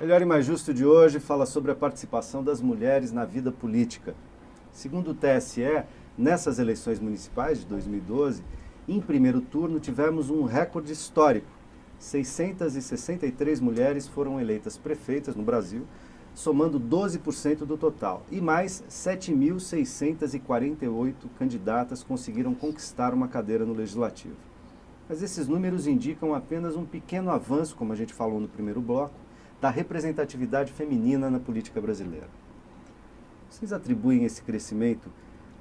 Melhor e Mais Justo de hoje fala sobre a participação das mulheres na vida política. Segundo o TSE, nessas eleições municipais de 2012, em primeiro turno tivemos um recorde histórico. 663 mulheres foram eleitas prefeitas no Brasil, somando 12% do total. E mais 7.648 candidatas conseguiram conquistar uma cadeira no Legislativo. Mas esses números indicam apenas um pequeno avanço, como a gente falou no primeiro bloco, da representatividade feminina na política brasileira. Vocês atribuem esse crescimento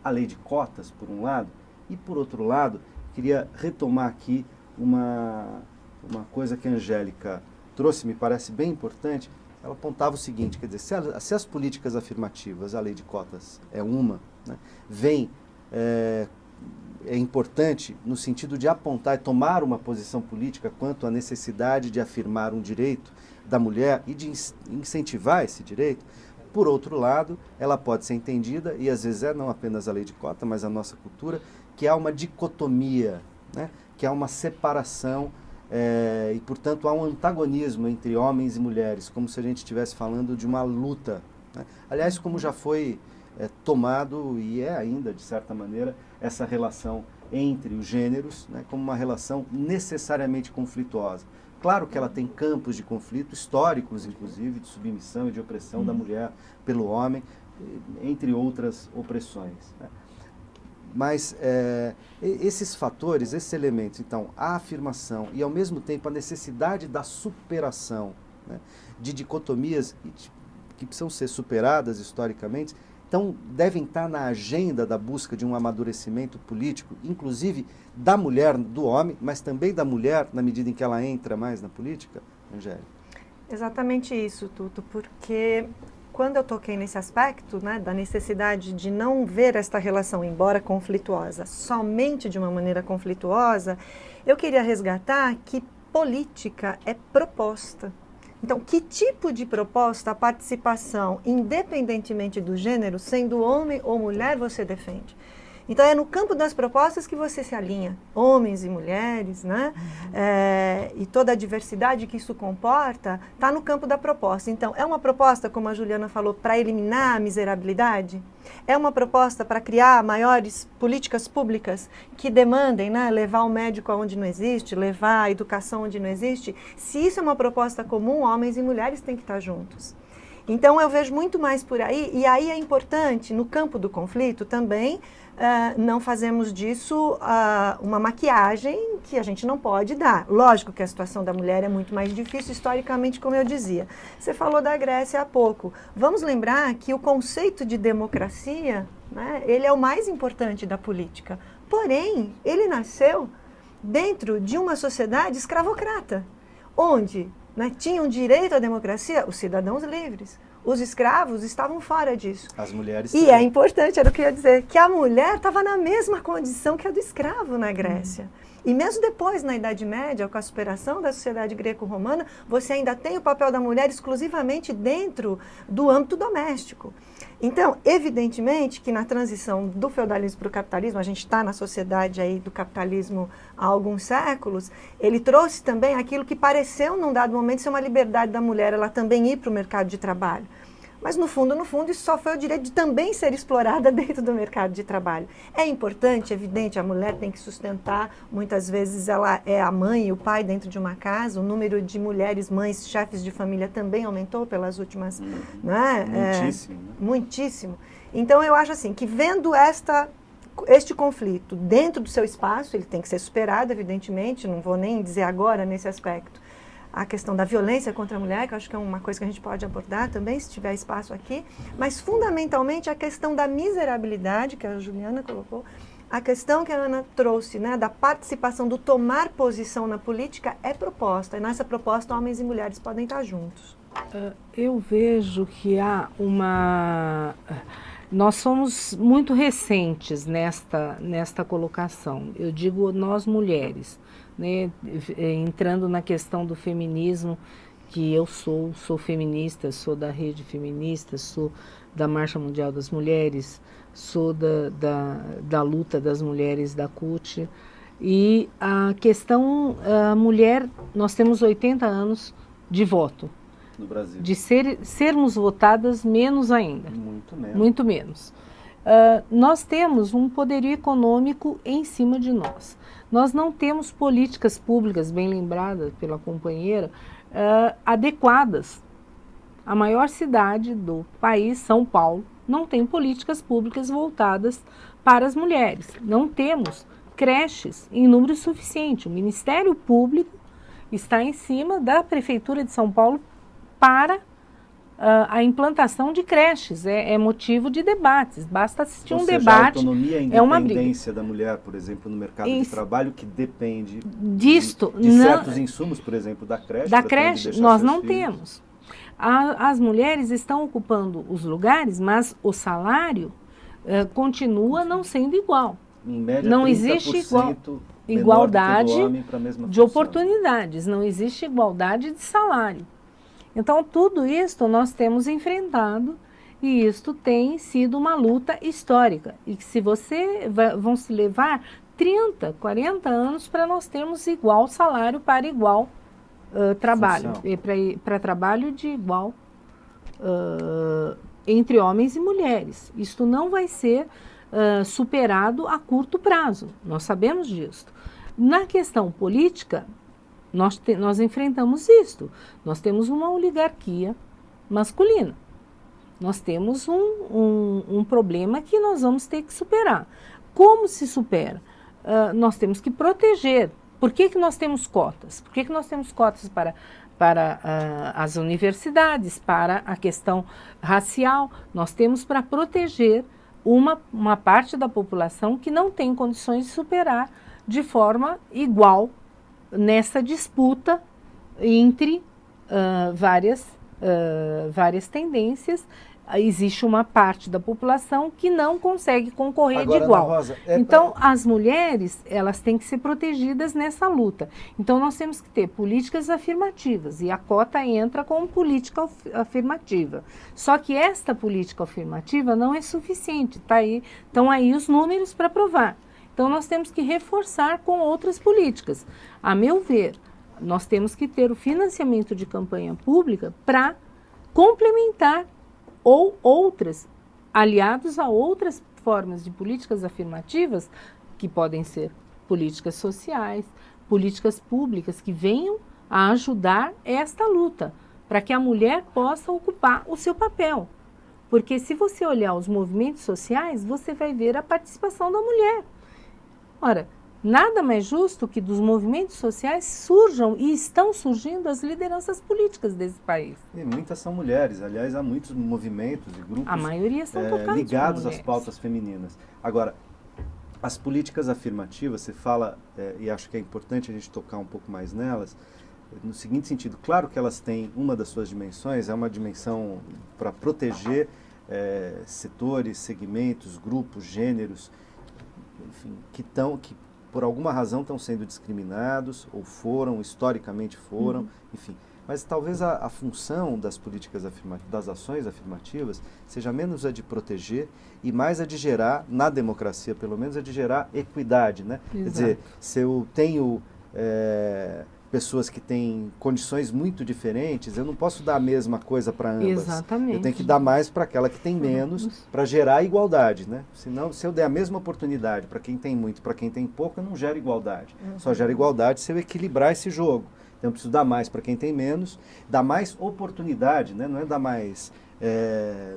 à lei de cotas, por um lado, e por outro lado, queria retomar aqui uma coisa que a Angélica trouxe, me parece bem importante. Ela apontava o seguinte, quer dizer, se as políticas afirmativas, a lei de cotas é uma, né, é importante no sentido de apontar e tomar uma posição política quanto à necessidade de afirmar um direito da mulher e de incentivar esse direito. Por outro lado, ela pode ser entendida, e às vezes não apenas a lei de cota, mas a nossa cultura, que há uma dicotomia, né, que há uma separação e, portanto, há um antagonismo entre homens e mulheres, como se a gente estivesse falando de uma luta, né? Aliás, como já foi tomado, e é ainda, de certa maneira, essa relação entre os gêneros, né, como uma relação necessariamente conflituosa. Claro que ela tem campos de conflito históricos, inclusive, de submissão e de opressão da mulher pelo homem, entre outras opressões, né? Mas esses fatores, esses elementos, então, a afirmação e, ao mesmo tempo, a necessidade da superação, né, de dicotomias que precisam ser superadas historicamente, então, devem estar na agenda da busca de um amadurecimento político, inclusive da mulher, do homem, mas também da mulher, na medida em que ela entra mais na política, Angélica? Exatamente isso, Tuto, porque quando eu toquei nesse aspecto, né, da necessidade de não ver esta relação, embora conflituosa, somente de uma maneira conflituosa, eu queria resgatar que política é proposta. Então, que tipo de proposta a participação, independentemente do gênero, sendo homem ou mulher, você defende? Então, é no campo das propostas que você se alinha, homens e mulheres, né? E toda a diversidade que isso comporta está no campo da proposta. Então, é uma proposta, como a Juliana falou, para eliminar a miserabilidade? É uma proposta para criar maiores políticas públicas que demandem, né, levar o médico aonde não existe, levar a educação onde não existe? Se isso é uma proposta comum, homens e mulheres têm que estar juntos. Então, eu vejo muito mais por aí, e aí é importante, no campo do conflito também, não fazemos disso uma maquiagem que a gente não pode dar. Lógico que a situação da mulher é muito mais difícil historicamente, como eu dizia. Você falou da Grécia há pouco. Vamos lembrar que o conceito de democracia, né, ele é o mais importante da política. Porém, ele nasceu dentro de uma sociedade escravocrata, onde, né, tinham direito à democracia os cidadãos livres. Os escravos estavam fora disso. As mulheres também. E é importante, era o que eu ia dizer, que a mulher estava na mesma condição que a do escravo na Grécia. E mesmo depois, na Idade Média, com a superação da sociedade greco-romana, você ainda tem o papel da mulher exclusivamente dentro do âmbito doméstico. Então, evidentemente que na transição do feudalismo para o capitalismo, a gente está na sociedade aí do capitalismo há alguns séculos, ele trouxe também aquilo que pareceu, num dado momento, ser uma liberdade da mulher, ela também ir para o mercado de trabalho. Mas, no fundo, isso só foi o direito de também ser explorada dentro do mercado de trabalho. É importante, evidente, a mulher tem que sustentar, muitas vezes ela é a mãe e o pai dentro de uma casa, o número de mulheres, mães, chefes de família também aumentou pelas últimas... Né? Muitíssimo. Muitíssimo. Então, eu acho assim, que vendo este conflito dentro do seu espaço, ele tem que ser superado, evidentemente, não vou nem dizer agora nesse aspecto, a questão da violência contra a mulher, que eu acho que é uma coisa que a gente pode abordar também, se tiver espaço aqui, mas fundamentalmente a questão da miserabilidade, que a Juliana colocou, a questão que a Ana trouxe, né, da participação, do tomar posição na política, é proposta, e nessa proposta homens e mulheres podem estar juntos. Eu vejo que há nós somos muito recentes nesta colocação, eu digo nós mulheres, né, entrando na questão do feminismo, que eu sou feminista, sou da rede feminista, sou da Marcha Mundial das Mulheres, sou da luta das mulheres da CUT, e a questão, a mulher, nós temos 80 anos de voto, no Brasil. De sermos votadas menos ainda. Muito menos. Muito menos. Nós temos um poderio econômico em cima de nós. Nós não temos políticas públicas, bem lembradas pela companheira, adequadas. A maior cidade do país, São Paulo, não tem políticas públicas voltadas para as mulheres. Não temos creches em número suficiente. O Ministério Público está em cima da Prefeitura de São Paulo para a implantação de creches. É motivo de debates. Basta assistir um debate. A autonomia e a independência da mulher, por exemplo, no mercado de trabalho, que depende de certos insumos, por exemplo, da creche. Da creche, nós não temos. As mulheres estão ocupando os lugares, mas o salário continua não sendo igual. Em média, não existe igualdade de oportunidades, não existe igualdade de salário. Então, tudo isto nós temos enfrentado e isto tem sido uma luta histórica. E se vão se levar 30, 40 anos para nós termos igual salário para igual trabalho, para trabalho de igual entre homens e mulheres. Isto não vai ser superado a curto prazo, nós sabemos disso. Na questão política, nós enfrentamos isto. Nós temos uma oligarquia masculina. Nós temos um problema que nós vamos ter que superar. Como se supera? Nós temos que proteger. Por que nós temos cotas? Por que nós temos cotas para as universidades, para a questão racial? Nós temos para proteger uma parte da população que não tem condições de superar de forma igual nessa disputa entre várias tendências. Existe uma parte da população que não consegue concorrer de igual. Rosa, então, as mulheres, elas têm que ser protegidas nessa luta. Então, nós temos que ter políticas afirmativas, e a cota entra como política afirmativa. Só que esta política afirmativa não é suficiente, estão aí os números para provar. Então, nós temos que reforçar com outras políticas. A meu ver, nós temos que ter o financiamento de campanha pública para complementar ou outras, aliados a outras formas de políticas afirmativas, que podem ser políticas sociais, políticas públicas que venham a ajudar esta luta, para que a mulher possa ocupar o seu papel. Porque se você olhar os movimentos sociais, você vai ver a participação da mulher. Ora, nada mais justo que dos movimentos sociais surjam e estão surgindo as lideranças políticas desse país. E muitas são mulheres, aliás, há muitos movimentos e grupos a maioria são ligados às pautas femininas. Agora, as políticas afirmativas, você fala, e acho que é importante a gente tocar um pouco mais nelas, no seguinte sentido: claro que elas têm uma das suas dimensões, é uma dimensão para proteger setores, segmentos, grupos, gêneros, enfim, que por alguma razão estão sendo discriminados, ou historicamente foram, enfim. Mas talvez a função das políticas afirmativas, das ações afirmativas, seja menos a de proteger e mais a de gerar, na democracia pelo menos, a de gerar equidade, né? Exato. Quer dizer, se eu tenho pessoas que têm condições muito diferentes, eu não posso dar a mesma coisa para ambas. Exatamente. Eu tenho que dar mais para aquela que tem menos, para gerar igualdade, né? Senão, se eu der a mesma oportunidade para quem tem muito, para quem tem pouco, eu não gero igualdade. Só gero igualdade se eu equilibrar esse jogo. Então, eu preciso dar mais para quem tem menos, dar mais oportunidade, né? Não é dar mais,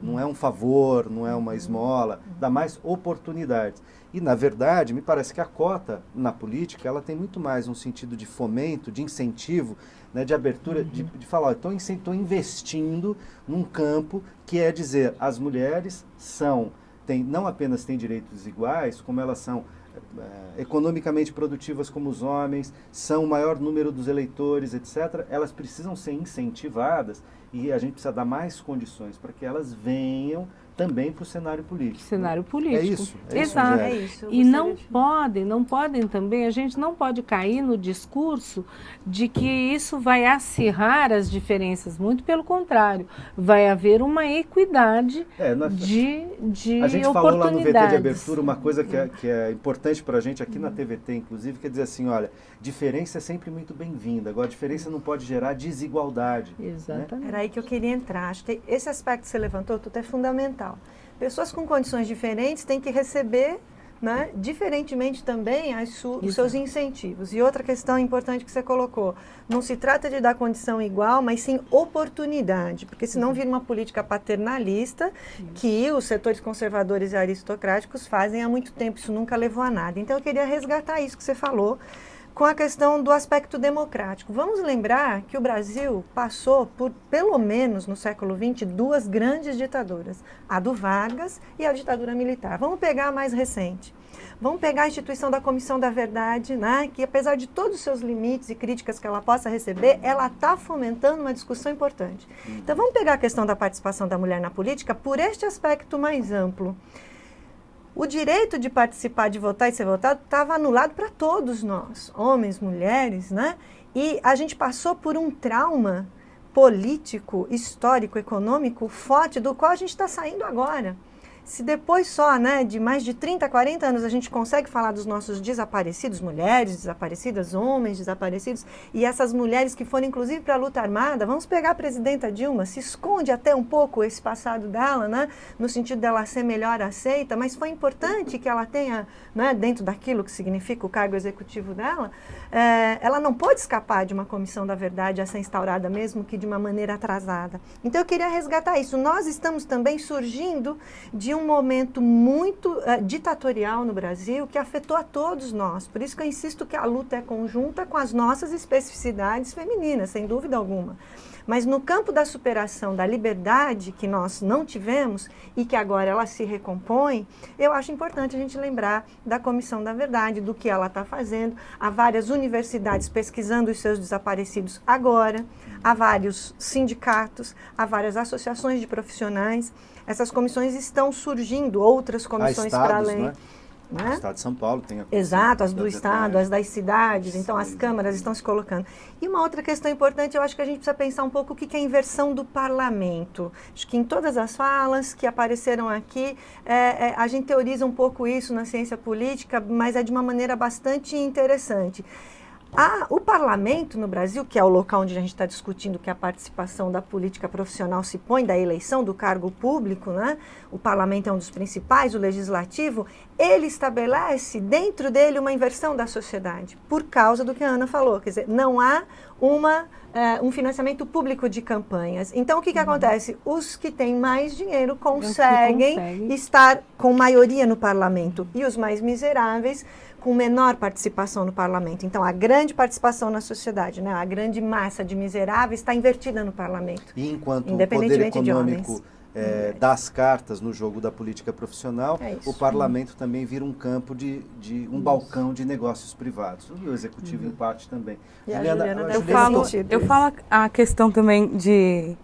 não é um favor, não é uma esmola, dar mais oportunidades. E, na verdade, me parece que a cota na política, ela tem muito mais um sentido de fomento, de incentivo, né, de abertura, de falar, estou investindo num campo que é dizer, as mulheres não apenas têm direitos iguais, como elas são economicamente produtivas como os homens, são o maior número dos eleitores, etc. Elas precisam ser incentivadas e a gente precisa dar mais condições para que elas venham também para o cenário político. Cenário político. É isso. Exato. É isso. E não podem também, a gente não pode cair no discurso de que isso vai acirrar as diferenças, muito pelo contrário, vai haver uma equidade de a gente oportunidades. falou lá no VT de abertura uma coisa que é importante para a gente aqui na TVT, inclusive, quer dizer assim, olha, diferença é sempre muito bem-vinda, agora a diferença não pode gerar desigualdade. Exatamente. Era aí que eu queria entrar. Acho que esse aspecto que você levantou, tudo é fundamental. Pessoas com condições diferentes têm que receber, né, diferentemente também os seus incentivos. E outra questão importante que você colocou, não se trata de dar condição igual, mas sim oportunidade, porque senão vira uma política paternalista que os setores conservadores e aristocráticos fazem há muito tempo, isso nunca levou a nada. Então eu queria resgatar isso que você falou, com a questão do aspecto democrático. Vamos lembrar que o Brasil passou por, pelo menos no século XX, 2 grandes ditaduras, a do Vargas e a ditadura militar. Vamos pegar a mais recente. Vamos pegar a instituição da Comissão da Verdade, né, que apesar de todos os seus limites e críticas que ela possa receber, ela está fomentando uma discussão importante. Então vamos pegar a questão da participação da mulher na política por este aspecto mais amplo. O direito de participar, de votar e ser votado estava anulado para todos nós, homens, mulheres, né? E a gente passou por um trauma político, histórico, econômico forte, do qual a gente está saindo agora. Se depois só, né, de mais de 30, 40 anos a gente consegue falar dos nossos desaparecidos, mulheres desaparecidas, homens desaparecidos, e essas mulheres que foram inclusive para a luta armada, vamos pegar a presidenta Dilma, se esconde até um pouco esse passado dela, né, no sentido dela ser melhor aceita, mas foi importante que ela tenha, né, dentro daquilo que significa o cargo executivo dela, ela não pôde escapar de uma comissão da verdade a ser instaurada, mesmo que de uma maneira atrasada. Então eu queria resgatar isso. Nós estamos também surgindo de um momento muito ditatorial no Brasil que afetou a todos nós. Por isso que eu insisto que a luta é conjunta com as nossas especificidades femininas, sem dúvida alguma. Mas no campo da superação da liberdade que nós não tivemos e que agora ela se recompõe, eu acho importante a gente lembrar da Comissão da Verdade, do que ela está fazendo. Há várias universidades pesquisando os seus desaparecidos agora, há vários sindicatos, há várias associações de profissionais. Essas comissões estão surgindo, outras comissões para além. Né? O Estado de São Paulo tem a comissão. Exato, as do Estado, as das cidades, então as câmaras estão se colocando. E uma outra questão importante, eu acho que a gente precisa pensar um pouco o que é a inversão do parlamento. Acho que em todas as falas que apareceram aqui, a gente teoriza um pouco isso na ciência política, mas é de uma maneira bastante interessante. O parlamento no Brasil, que é o local onde a gente está discutindo que a participação da política profissional se põe, da eleição do cargo público, né? O parlamento é um dos principais, o legislativo, ele estabelece dentro dele uma inversão da sociedade, por causa do que a Ana falou, quer dizer, não há um financiamento público de campanhas. Então, o que acontece? Os que têm mais dinheiro conseguem estar com maioria no parlamento e os mais miseráveis com menor participação no parlamento. Então, a grande participação na sociedade, né? A grande massa de miseráveis está invertida no parlamento. E enquanto o poder econômico dá as cartas no jogo da política profissional, o parlamento também vira um campo um balcão de negócios privados. E o executivo, em parte, também. Eu falo a questão também de...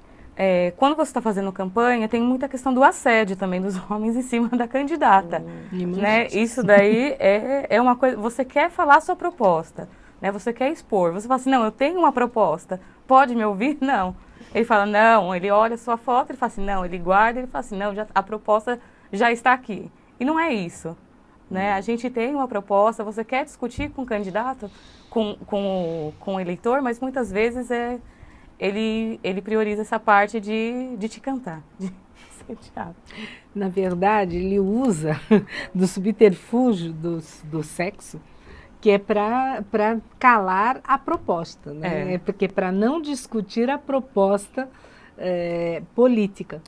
quando você está fazendo campanha, tem muita questão do assédio também dos homens em cima da candidata. Né? Isso daí é uma coisa... Você quer falar a sua proposta, né? Você quer expor. Você fala assim, não, eu tenho uma proposta, pode me ouvir? Não. Ele fala, não. Ele olha a sua foto, ele fala assim, não. Ele guarda, ele fala assim, não, a proposta já está aqui. E não é isso. Né? A gente tem uma proposta, você quer discutir com o candidato, com o eleitor, mas muitas vezes ele prioriza essa parte de te cantar, de ser teatro. Na verdade, ele usa do subterfúgio do sexo, que é para calar a proposta, né? Porque para não discutir a proposta política.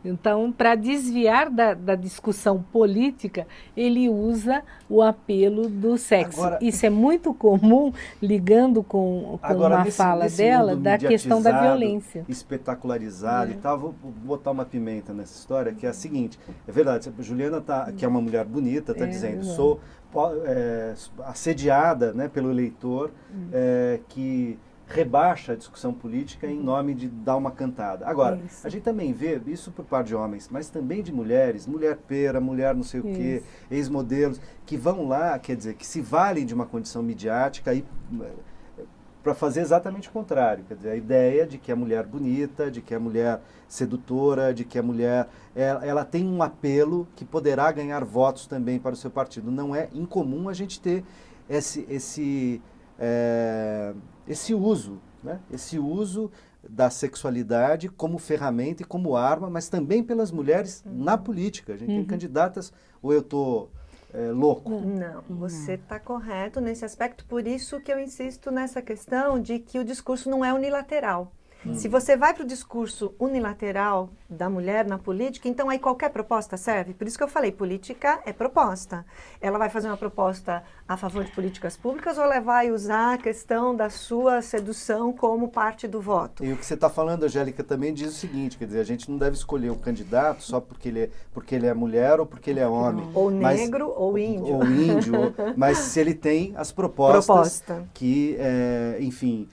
Então, para desviar da discussão política, ele usa o apelo do sexo. Agora, isso é muito comum, ligando com uma fala dela, da questão da violência. Espetacularizado e tal. Vou botar uma pimenta nessa história, que é a seguinte. É verdade, a Juliana, que é uma mulher bonita, está dizendo, sou assediada, né, pelo eleitor, que rebaixa a discussão política em nome de dar uma cantada. Agora, a gente também vê isso por parte de homens, mas também de mulheres, mulher pera, mulher não sei o quê, ex-modelos, que vão lá, quer dizer, que se valem de uma condição midiática e para fazer exatamente o contrário, quer dizer, a ideia de que a mulher bonita, de que a mulher sedutora, de que a mulher, ela tem um apelo que poderá ganhar votos também para o seu partido. Não é incomum a gente ter esse uso, né? Esse uso da sexualidade como ferramenta e como arma, mas também pelas mulheres na política. A gente tem candidatas, ou eu estou louco? Não, você está correto nesse aspecto, por isso que eu insisto nessa questão de que o discurso não é unilateral. Se você vai para o discurso unilateral da mulher na política, então aí qualquer proposta serve. Por isso que eu falei, política é proposta. Ela vai fazer uma proposta a favor de políticas públicas ou ela vai usar a questão da sua sedução como parte do voto? E o que você está falando, Angélica, também diz o seguinte, quer dizer, a gente não deve escolher um candidato só porque ele é mulher ou porque ele é homem. Ou negro ou índio. Ou índio, mas se ele tem as propostas que, enfim,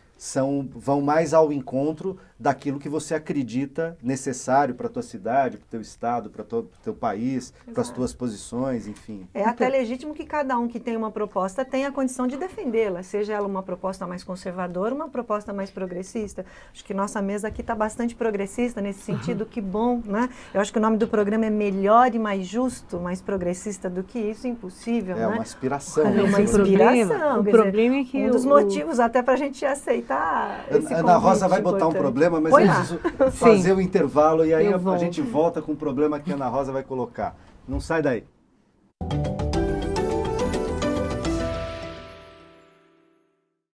vão mais ao encontro daquilo que você acredita necessário para a tua cidade, para o teu estado, para o teu país, para as tuas posições, enfim. É até legítimo que cada um que tem uma proposta tenha a condição de defendê-la, seja ela uma proposta mais conservadora, uma proposta mais progressista. Acho que nossa mesa aqui está bastante progressista nesse sentido, que bom, né? Eu acho que o nome do programa é Melhor e Mais Justo, mais progressista do que isso, impossível, né? É uma aspiração. É uma inspiração. O problema é que um dos motivos até para a gente aceitar esse convite. Ana Rosa vai botar um problema, mas eu preciso fazer o intervalo e aí a gente volta com o problema que a Ana Rosa vai colocar. Não sai daí.